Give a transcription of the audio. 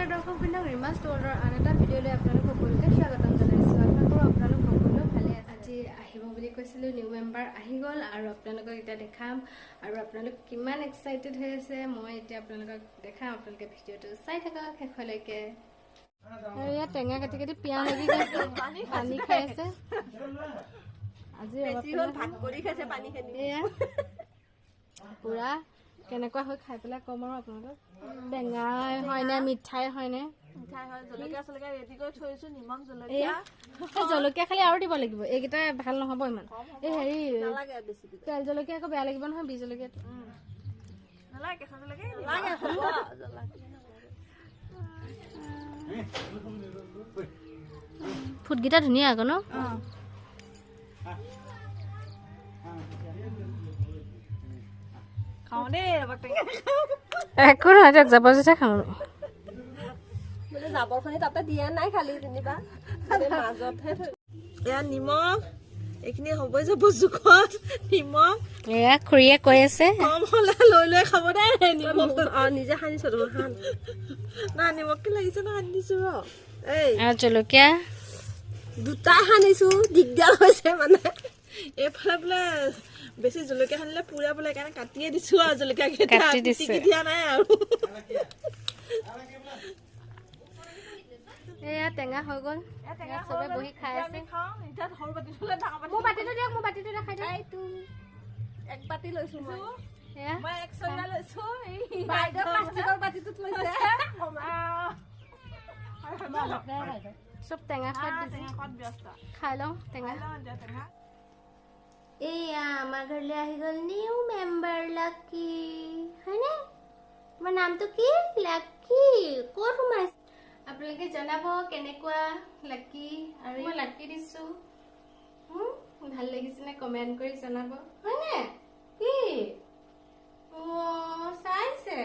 নমস্কাৰ দৰ্শক বৃন্দ, ৰিমাজ ৱৰ্ল্ডৰ আন এটা ভিডিঅ'লৈ আপোনালোক সকলোকে স্বাগতম জনাইছোঁ। আশা কৰোঁ আপোনালোক সকলো ভালে আছে। আজি আহিব বুলি কৈছিলোঁ, নিউ মেম্বাৰ আহি গ'ল আৰু আপোনালোকক এতিয়া দেখাম আৰু আপোনালোক কিমান এক্সাইটেড হৈ আছে মই এতিয়া আপোনালোকক দেখাম। আপোনালোকে ভিডিঅ'টো চাই থাকক শেষলৈকে। আৰু ইয়াত টেঙা কাটি কাটি পিয়াহ লাগি গৈছে, পানী খাই আছে। আজি পুৰা কেনেকুৱা হৈ খাই পেলাই কম আৰু আপোনালোকক। টেঙাই হয়নে মিঠাই হয়নে? জলকীয়া খালি আৰু দিব লাগিব, এইকেইটা ভাল নহ'ব ইমান। এই হেৰি তেল জলকীয়া আকৌ বেয়া লাগিব নহয়, বি জলকীয়াটো ফুটকেইটা ধুনীয়া আকৌ ন? একো নহয় দিয়ক, জাবৰ জোথা খাওঁ আমি। জাবৰখনি তাতে দিয়া নাই, খালি যেনিবা মাজতহে এয়া নিমখ এইখিনি হ'বই যাব জোখত। নিমখ এয়া খুৰীয়ে কৈ আছে কম হ'লে লৈ লৈ খাব দে। নিমখ নিজে সানিছো সান না, নিমখকে লাগিছে ন, সানি দিছো ৰ। এই জলকীয়া দুটা সানিছো, দিগদাৰ হৈছে মানে। এইফালে বোলে বেছি জলকীয়া সানিলে পুৰা বোলে, সেইকাৰণে কাটিয়ে দিছো আৰু জলকীয়া কাটি দিছে, দিয়া নাই আৰু। এয়া টেঙা হৈ গ'ল, চবে বহি খাই আছে। মোৰ বাতিটো দিয়ক, মোৰ বাতিটো দেখাই দিয়ক। এক বাতি লৈছো মই, এক চৈলা লৈছো। চব টেঙা খাই লওঁ টেঙা। এয়া আমাৰ ঘৰলৈ আহি গ'ল নিউ মেম্বাৰ লাকি, হয়নে? তোমাৰ নামটো কি? লাকি। ক'ত সোমাইছে আপোনালোকে জনাব কেনেকুৱা লাকি। আৰু মই লাকি দিছো, ভাল লাগিছেনে কমেণ্ট কৰি জনাব, হয়নে? কি চাইছে